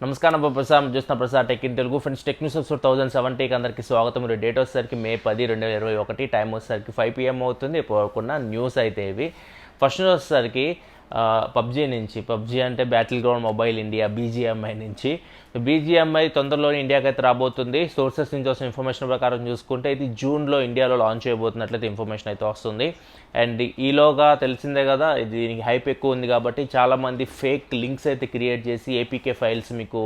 నమస్కారం ప్రసాద్ చూస్తున్న Prasadtechintelugu friends Technews episode 1070 కి అందరికీ స్వాగతం. మీరు డేట్ వచ్చేసరికి మే 10 2021 టైం వచ్చేసరికి 5 PM అవుతుంది. ఇప్పుడు న్యూస్ అయితే ఇవి ఫస్ట్ న్యూస్ వచ్చేసరికి పబ్జీ నుంచి పబ్జీ అంటే battle ground mobile India BGMI నుంచి BGMI తొందరలోనే ఇండియాకి అయితే రాబోతుంది. సోర్సెస్ నుంచి వచ్చిన ఇన్ఫర్మేషన్ ప్రకారం చూసుకుంటే ఇది జూన్లో ఇండియాలో లాంచ్ చేయబోతున్నట్లయితే ఇన్ఫర్మేషన్ అయితే వస్తుంది. అండ్ ఈలోగా తెలిసిందే కదా, దీనికి హైప్ ఎక్కువ ఉంది కాబట్టి చాలామంది ఫేక్ లింక్స్ అయితే క్రియేట్ చేసి APK ఫైల్స్ మీకు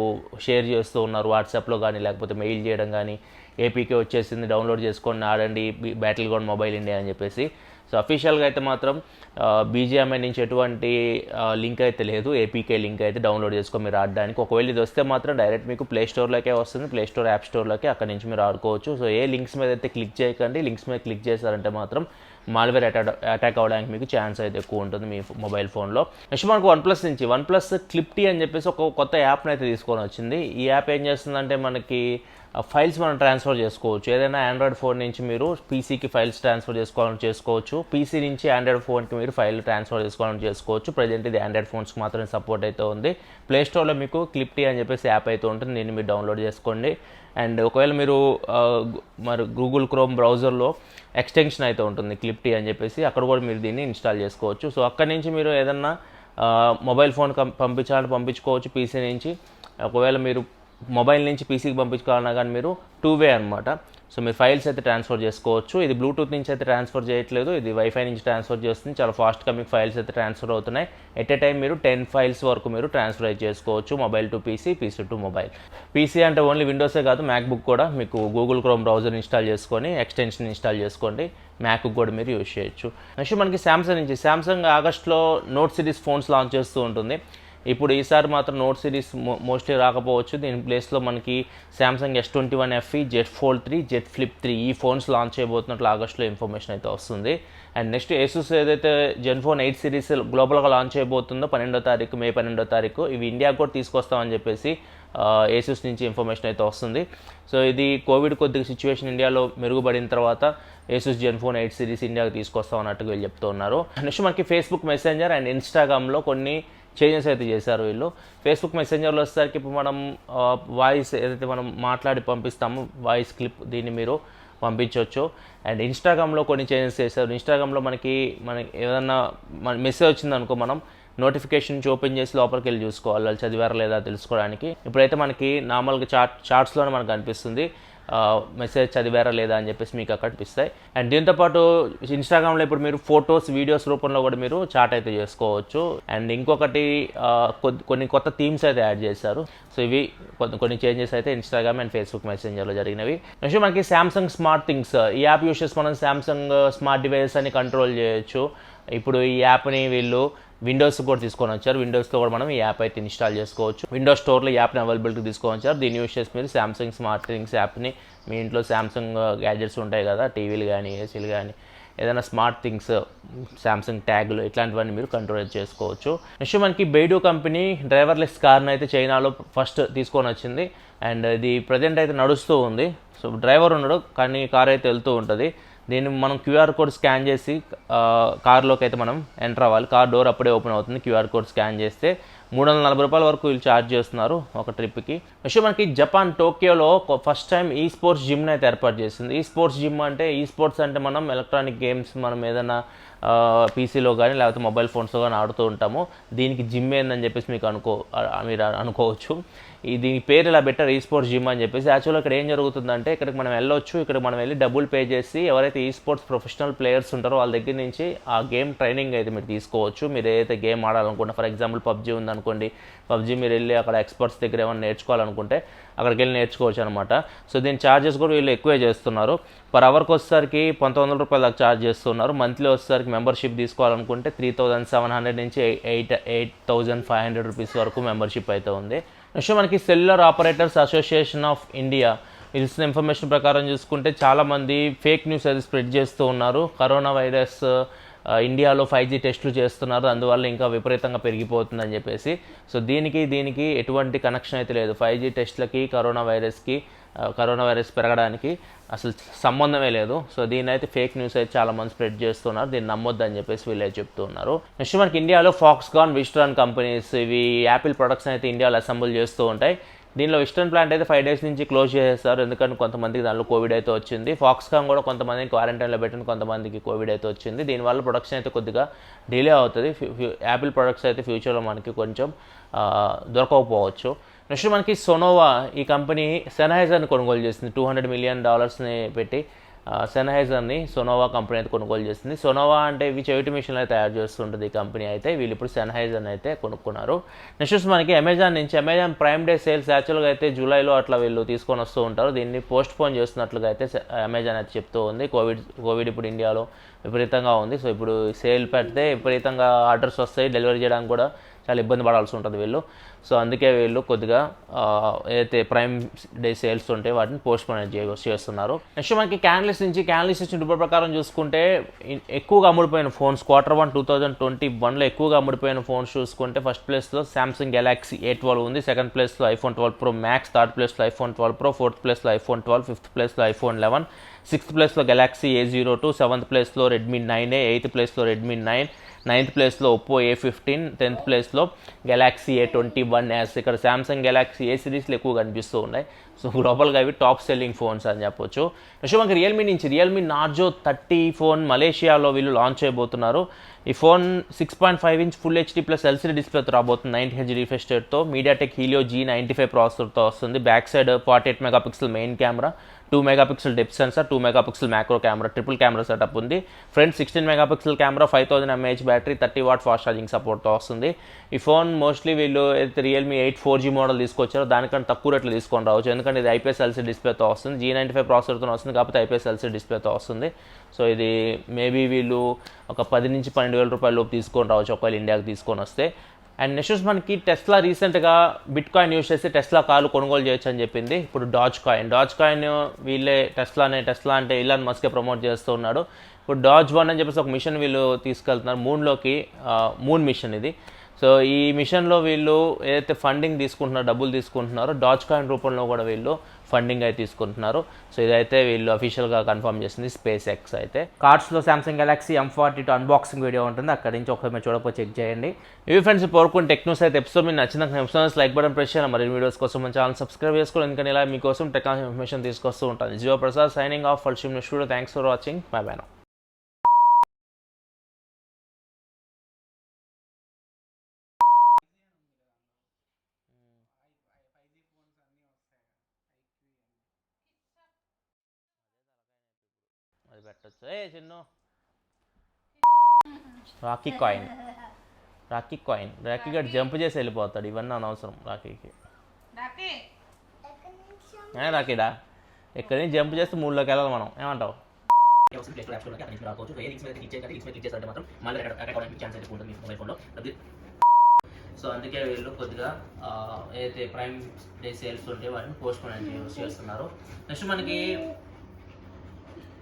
షేర్ చేస్తూ ఉన్నారు. వాట్సాప్లో కానీ లేకపోతే మెయిల్ చేయడం కానీ APK వచ్చేసింది, డౌన్లోడ్ చేసుకొని ఆడండి బ్యాటిల్ గ్రౌండ్ మొబైల్ ఇండియా అని చెప్పేసి. సో అఫీషియల్గా అయితే మాత్రం BGMI నుంచి ఎటువంటి లింక్ అయితే లేదు, APK లింక్ అయితే డౌన్లోడ్ చేసుకొని మీరు ఆడడానికి. ఒకవేళ ఇది వస్తే మాత్రం డైరెక్ట్ మీకు ప్లే స్టోర్లోకే వస్తుంది, ప్లే స్టోర్ యాప్ స్టోర్లోకి, అక్కడ నుంచి మీరు ఆడుకోవచ్చు. సో ఏ లింక్స్ మీద అయితే క్లిక్ చేయకండి. లింక్స్ మీద క్లిక్ చేశారంటే మాత్రం మాల్వేర్ అటాక్ అవ్వడానికి మీకు ఛాన్స్ అయితే ఎక్కువ ఉంటుంది మీ మొబైల్ ఫోన్లో. నెక్స్ట్ మనకు వన్ప్లస్ నుంచి వన్ప్లస్ క్లిప్టీ అని చెప్పేసి ఒక కొత్త యాప్ని అయితే తీసుకొని వచ్చింది. ఈ యాప్ ఏం చేస్తుందంటే మనకి ఫైల్స్ మనం ట్రాన్స్ఫర్ చేసుకోవచ్చు. ఏదైనా ఆండ్రాయిడ్ ఫోన్ నుంచి మీరు పీసీకి ఫైల్స్ ట్రాన్స్ఫర్ చేసుకోవాలని చేసుకోవచ్చు, పీసీ నుంచి ఆండ్రాయిడ్ ఫోన్కి మీరు ఫైల్ ట్రాన్స్ఫర్ చేసుకోవాలని చేసుకోవచ్చు. ప్రజెంట్ ఇది ఆండ్రాయిడ్ ఫోన్స్కి మాత్రమే సపోర్ట్ అయితే ఉంది. ప్లే స్టోర్లో మీకు క్లిప్టీ అని చెప్పేసి యాప్ అయితే ఉంటుంది, దీన్ని మీరు డౌన్లోడ్ చేసుకోండి. అండ్ ఒకవేళ మీరు మరి గూగుల్ క్రోమ్ బ్రౌజర్లో ఎక్స్టెన్షన్ అయితే ఉంటుంది క్లిప్టీ అని చెప్పేసి, అక్కడ కూడా మీరు దీన్ని ఇన్స్టాల్ చేసుకోవచ్చు. సో అక్కడి నుంచి మీరు ఏదన్నా మొబైల్ ఫోన్ పంపించాలని పంపించుకోవచ్చు పీసీ నుంచి. ఒకవేళ మీరు మొబైల్ నుంచి పీసీకి పంపించుకోవాలన్నా కానీ మీరు 2-way అనమాట. సో మీరు ఫైల్స్ అయితే ట్రాన్స్ఫర్ చేసుకోవచ్చు. ఇది బ్లూటూత్ నుంచి అయితే ట్రాన్స్ఫర్ చేయట్లేదు, ఇది వైఫై నుంచి ట్రాన్స్ఫర్ చేస్తుంది. చాలా ఫాస్ట్గా మీకు ఫైల్స్ అయితే ట్రాన్స్ఫర్ అవుతున్నాయి. ఎట్ ఏ టైం మీరు 10 ఫైల్స్ వరకు మీరు ట్రాన్స్ఫర్ అయితే చేసుకోవచ్చు, mobile to PC, PC to mobile. PC అంటే ఓన్లీ విండోసే కాదు, మ్యాక్బుక్ కూడా మీకు గూగుల్ క్రోమ్ బ్రౌజర్ ఇన్స్టాల్ చేసుకొని ఎక్స్టెన్షన్ ఇన్స్టాల్ చేసుకోండి, మ్యాక్బుక్ కూడా మీరు యూజ్ చేయొచ్చు. నెక్స్ట్ మనకి శాంసంగ్ ఆగస్ట్లో నోట్ సిరీస్ ఫోన్స్ లాంచ్ చేస్తూ ఉంటుంది. ఇప్పుడు ఈసారి మాత్రం నోట్ సిరీస్ మోస్ట్లీ రాకపోవచ్చు. దీని ప్లేస్లో మనకి Samsung S21 FE, Z Fold 3, Z Flip 3 ఈ ఫోన్స్ లాంచ్ చేయబోతున్నట్లు ఆగస్టులో ఇన్ఫర్మేషన్ అయితే వస్తుంది. అండ్ నెక్స్ట్ ఏసూస్ ఏదైతే జెన్ఫోన్ 8 సిరీస్ గ్లోబల్గా లాంచ్ చేయబోతుందో మే 12వ తారీఖు ఇవి ఇండియాకు కూడా తీసుకొస్తామని చెప్పేసి ఏసూస్ నుంచి ఇన్ఫర్మేషన్ అయితే వస్తుంది. సో ఇది కోవిడ్ కొద్దిగా సిచ్యువేషన్ ఇండియాలో మెరుగుపడిన తర్వాత ఏసూస్ జెన్ఫోన్ 8 సిరీస్ ఇండియాకి తీసుకొస్తాం అన్నట్టుగా వీళ్ళు చెప్తూ ఉన్నారు. నెక్స్ట్ మనకి ఫేస్బుక్ మెసెంజర్ అండ్ ఇన్స్టాగ్రామ్లో కొన్ని చేంజెస్ అయితే చేశారు వీళ్ళు. ఫేస్బుక్ మెసెంజర్లో వచ్చేసరికి ఇప్పుడు మనం వాయిస్ ఏదైతే మనం మాట్లాడి పంపిస్తామో వాయిస్ క్లిప్, దీన్ని మీరు పంపించవచ్చు. అండ్ ఇన్స్టాగ్రామ్లో కొన్ని చేంజెస్ చేశారు. ఇన్స్టాగ్రామ్లో మనకి ఏదన్నా మెసేజ్ వచ్చిందనుకో, మనం నోటిఫికేషన్ నుంచి ఓపెన్ చేసి లోపలికి వెళ్ళి చూసుకోవాలి, వాళ్ళు చదివారా లేదా తెలుసుకోవడానికి. ఇప్పుడైతే మనకి నార్మల్గా చార్ట్స్లోనే మనకు అనిపిస్తుంది మెసేజ్ చదివారా లేదా అని చెప్పేసి మీకు అక్కడ కనిపిస్తాయి. అండ్ దీంతోపాటు ఇన్స్టాగ్రామ్లో ఇప్పుడు మీరు ఫొటోస్, వీడియోస్ రూపంలో కూడా మీరు చాట్ అయితే చేసుకోవచ్చు. అండ్ ఇంకొకటి కొన్ని కొత్త థీమ్స్ అయితే యాడ్ చేశారు. సో ఇవి కొన్ని చేంజెస్ అయితే ఇన్స్టాగ్రామ్ అండ్ ఫేస్బుక్ మెసెంజర్లో జరిగినవి. నెక్స్ట్ మనకి సామ్సంగ్ స్మార్ట్ థింగ్స్, ఈ యాప్ యూస్ చేసి మనం సామ్సంగ్ స్మార్ట్ డివైసెస్ అని కంట్రోల్ చేయొచ్చు. ఇప్పుడు ఈ యాప్ని వీళ్ళు విండోస్ కూడా తీసుకొని వచ్చారు. విండోస్లో కూడా మనం ఈ యాప్ అయితే ఇన్స్టాల్ చేసుకోవచ్చు. విండోస్ స్టోర్లో ఈ యాప్ని అవైలబిలిటీ తీసుకొని వచ్చారు. దీన్ని యూస్ చేసి మీరు సామ్సంగ్ స్మార్ట్ థింగ్స్ యాప్ని మీ ఇంట్లో సామ్సంగ్ గ్యాడ్జెట్స్ ఉంటాయి కదా, టీవీలు కానీ ఏసీలు కానీ ఏదైనా స్మార్ట్ థింగ్స్, సామ్సంగ్ ట్యాగ్లు ఇట్లాంటివన్నీ మీరు కంట్రోల్ చేసుకోవచ్చు. నెక్స్ట్ మనకి బైడు కంపెనీ డ్రైవర్లెస్ కార్ని అయితే చైనాలో ఫస్ట్ తీసుకొని వచ్చింది. అండ్ ఇది ప్రజెంట్ అయితే నడుస్తూ ఉంది. సో డ్రైవర్ ఉండడు కానీ కార్ అయితే వెళ్తూ ఉంటుంది. దీన్ని మనం QR కోడ్ స్కాన్ చేసి కార్లోకి అయితే మనం ఎంటర్ అవ్వాలి. కార్ డోర్ అప్పుడే ఓపెన్ అవుతుంది. QR కోడ్ స్కాన్ చేస్తే $340 వరకు వీళ్ళు ఛార్జ్ చేస్తున్నారు ఒక ట్రిప్కి. నెక్స్ట్ మనకి జపాన్ టోక్యోలో ఫస్ట్ టైం ఈ స్పోర్ట్స్ జిమ్ని అయితే ఏర్పాటు చేసింది. ఈ స్పోర్ట్స్ జిమ్ అంటే స్పోర్ట్స్ అంటే మనం ఎలక్ట్రానిక్ గేమ్స్ మనం ఏదైనా పీసీలో కానీ లేకపోతే మొబైల్ ఫోన్స్లో కానీ ఆడుతూ ఉంటాము. దీనికి జిమ్ ఏందని చెప్పేసి మీరు అనుకోవచ్చు. దీని పేరు ఇలా పెట్టారు, స్పోర్ట్స్ జిమ్ అని చెప్పేసి. యాక్చువల్గా ఇక్కడ ఏం జరుగుతుందంటే ఇక్కడికి మనం వెళ్ళొచ్చు. ఇక్కడ మనం వెళ్ళి డబ్బులు పే చేసి ఎవరైతే స్పోర్ట్స్ ప్రొఫెషనల్ ప్లేయర్స్ ఉంటారో వాళ్ళ దగ్గర నుంచి ఆ గేమ్ ట్రైనింగ్ అయితే మీరు తీసుకోవచ్చు. మీరు ఏదైతే గేమ్ ఆడాలనుకుంటే, ఫర్ ఎగ్జాంపుల్ పబ్జీ ఉందనుకోండి, పబ్జీ మీరు వెళ్ళి అక్కడ ఎక్స్పర్ట్స్ దగ్గర ఏమైనా నేర్చుకోవాలనుకుంటే అక్కడికి వెళ్ళి నేర్చుకోవచ్చు అనమాట. సో దీని ఛార్జెస్ కూడా వీళ్ళు ఎక్కువే చేస్తున్నారు. పర్ అవర్కి వచ్చేసరికి $1900 దాకా ఛార్జ్ చేస్తున్నారు. మంత్లీ వచ్చేసరికి మెంబర్షిప్ తీసుకోవాలనుకుంటే 3700 నుంచి 8500 రూపీస్ వరకు మెంబర్షిప్ అయితే ఉంది. నెక్స్ట్ మనకి cellular operators association of India ఇచ్చిన ఇన్ఫర్మేషన్ ప్రకారం చూసుకుంటే చాలామంది ఫేక్ న్యూస్ అయితే స్ప్రెడ్ చేస్తూ ఉన్నారు. కరోనా వైరస్ ఇండియాలో 5G టెస్టులు చేస్తున్నారు, అందువల్ల ఇంకా విపరీతంగా పెరిగిపోతుందని చెప్పేసి. సో దీనికి ఎటువంటి కనెక్షన్ అయితే లేదు. 5G టెస్టులకి కరోనా వైరస్కి కరోనా వైరస్ పెరగడానికి అసలు సంబంధమే లేదు. సో దీని అయితే ఫేక్ న్యూస్ అయితే చాలా మంది స్ప్రెడ్ చేస్తున్నారు, దీన్ని నమ్మొద్దని చెప్పేసి వీళ్ళు అయితే చెప్తున్నారు. నెక్స్ట్ మనకి ఇండియాలో ఫాక్స్కాన్, విస్ట్రాన్ కంపెనీస్ ఇవి యాపిల్ ప్రొడక్ట్స్ అయితే ఇండియాలో అసెంబుల్ చేస్తూ ఉంటాయి. దీనిలో వెస్టర్న్ ప్లాంట్ అయితే 5 days నుంచి క్లోజ్ చేసేస్తారు, ఎందుకంటే కొంతమందికి దానిలో కోవిడ్ అయితే వచ్చింది. ఫాక్స్కాన్ కూడా కొంతమందిని క్వారంటైన్లో పెట్టిన కొంతమందికి కోవిడ్ అయితే వచ్చింది. దీనివల్ల ప్రొడక్షన్ అయితే కొద్దిగా డిలే అవుతుంది. యాపిల్ ప్రొడక్ట్స్ అయితే ఫ్యూచర్లో మనకి కొంచెం దొరకకపోవచ్చు. నెక్స్ట్ మనకి సొనోవా ఈ కంపెనీ సెన్హైజర్ని కొనుగోలు చేసింది. $200 million పెట్టి సెన్హైజర్ని సొనోవా కంపెనీ అయితే కొనుగోలు చేసింది. సొనోవా అంటే ఇవి చెవిటి మిషన్లు అయితే తయారు చేస్తుంటుంది ఈ కంపెనీ అయితే. వీళ్ళు ఇప్పుడు సెన్హైజర్ని అయితే కొనుక్కున్నారు. నెక్స్ట్ మనకి అమెజాన్ నుంచి అమెజాన్ ప్రైమ్ డే సేల్స్ యాక్చువల్గా అయితే జూలైలో అట్లా వీళ్ళు తీసుకొని వస్తూ ఉంటారు. దీన్ని పోస్ట్ పోన్ చేస్తున్నట్లుగా అయితే అమెజాన్ అయితే చెప్తూ ఉంది. కోవిడ్ ఇప్పుడు ఇండియాలో విపరీతంగా ఉంది. సో ఇప్పుడు సేల్ పెడితే విపరీతంగా ఆర్డర్స్ వస్తాయి, డెలివరీ చేయడానికి కూడా చాలా ఇబ్బంది పడాల్సి ఉంటుంది వీళ్ళు. సో అందుకే వీళ్ళు కొద్దిగా ఏదైతే ప్రైమ్ డే సేల్స్ ఉంటాయి వాటిని పోస్ట్ పోన్ చేస్తున్నారు. నెక్స్ట్ మనకి క్యానలిస్ట్ ఇచ్చిన రిపోర్ట్ ప్రకారం చూసుకుంటే ఎక్కువగా అమ్ముడిపోయిన ఫోన్స్ Q1 2021లో ఎక్కువగా అమ్ముడిపోయిన ఫోన్స్ చూసుకుంటే ఫస్ట్ ప్లేస్లో సామ్సంగ్ గెలాక్సీ A12 ఉంది, సెకండ్ ప్లేస్లో iPhone 12 Pro Max, థర్డ్ ప్లేస్లో iPhone 12 Pro, ఫోర్త్ ప్లేస్లో iPhone 12, ఫిఫ్త్ ప్లేస్లో iPhone 11, సిక్స్త్ ప్లేస్లో గెలాక్సీ A02, సెవెంత్ ప్లేస్లో రెడ్మీ 9A, ఎయిత్ ప్లేస్లో రెడ్మీ 9, నైన్త్ ప్లేస్లో ఒప్పో A15, 10th ప్లేస్లో గెలాక్సీ A21s. ఇక్కడ సామ్సంగ్ గెలాక్సీ ఏ సిరీస్లో ఎక్కువ కనిపిస్తూ ఉన్నాయి. సో గ్లోబల్గా ఇవి టాప్ సెల్లింగ్ ఫోన్స్ అని చెప్పొచ్చు. నెక్స్ట్ మనకి రియల్మీ నార్జో 30 ఫోన్ మలేషియాలో వీళ్ళు లాంచ్ చేయబోతున్నారు. ఈ phone 6.5 inch full HD plus LCD డిస్ప్లేతో రాబోతుంది. 90Hz రిఫ్రెష్ రేట్తో మీడియాటెక్ హీలియో G95 ప్రాసెసర్తో వస్తుంది. Back side 48 MP main camera, 2 MP depth sensor, 2 MP macro camera, triple camera setup ఉంది. Front 16 MP camera, 5000 mAh battery, 30 watt fast charging సపోర్ట్తో వస్తుంది. ఈ phone mostly వీళ్ళు అయితే రియల్మీ 8 4G మోడల్ తీసుకొచ్చారో దానికంటే తక్కువ రేట్లు తీసుకొని రావచ్చు, ఎందుకంటే ఇది IPS LCD డిస్ప్లేతో వస్తుంది. G95 ప్రాసెసర్తో వస్తుంది కాకపోతే IPS LCD డిస్ప్లేతో వస్తుంది. సో ఇది మేబీ వీళ్ళు ఒక 10 నుంచి 12,000 రూపాయల లోపు తీసుకొని రావచ్చు ఒకవేళ ఇండియాకి తీసుకొని వస్తే. అండ్ నెక్స్ట్ మనకి టెస్లా రీసెంట్గా బిట్కాయిన్ యూస్ చేసి టెస్లా కార్లు కొనుగోలు చేయొచ్చు అని చెప్పింది. ఇప్పుడు డాజ్ కాయిన్ వీళ్ళే టెస్లా అంటే ఇలాన్ మస్కే ప్రమోట్ చేస్తూ ఉన్నాడు. ఇప్పుడు డాజ్ 1 అని చెప్పేసి ఒక మిషన్ వీళ్ళు తీసుకెళ్తున్నారు మూన్లోకి, మూన్ మిషన్ ఇది. సో ఈ మిషన్లో వీళ్ళు ఏదైతే ఫండింగ్ తీసుకుంటున్నారో, డబ్బులు తీసుకుంటున్నారో డాజ్ కాయిన్ రూపంలో కూడా వీళ్ళు ఫండింగ్ అయితే తీసుకుంటున్నారు. సో ఇదైతే వీళ్ళు అఫీషియల్గా కన్ఫర్మ్ చేసింది స్పేస్ ఎక్స్ అయితే. కార్డ్స్లో Samsung Galaxy M42 unboxing video ఉంటుంది, అక్కడి నుంచి ఒకసారి మీరు చూడకపోతే చెక్ చేయండి. ఇవి ఫ్రెండ్స్ కోరుకుని టెక్న్యూస్ అయితే ఎపిసోడ్ మీకు నచ్చిన ఎపిసోడ్స్ లైక్ బటన్ ప్రెస్ చేయాలి. మరి వీడియోస్ కోసం మన ఛానల్ సబ్స్క్రైబ్ చేసుకోండి, ఎందుకంటే ఇలా మీకోసం టెక్నాలజీ ఇన్ఫర్మేషన్ తీసుకొస్తూ ఉంటాను. జియో ప్రసాద్ సైనింగ్ ఆఫ్ ఫర్ షిమ్ studio. Thanks for watching. Bye bye now. అది పెట్టచ్చు. చిన్ను రాకీ గడ్ జంప్ చేసి వెళ్ళిపోతాడు, ఇవన్నీ అనవసరం రాకీకి. రాకీడా ఎక్కడి నుంచి జంప్ చేస్తే 3లోకి వెళ్ళాలి మనం, ఏమంటావు? సో అందుకే వీళ్ళు కొద్దిగా ఏదైతే ప్రైమ్ డే సేల్స్ ఉంటే వాటిని పోస్ట్ పోన్ చేస్తున్నారు. నెక్స్ట్ మనకి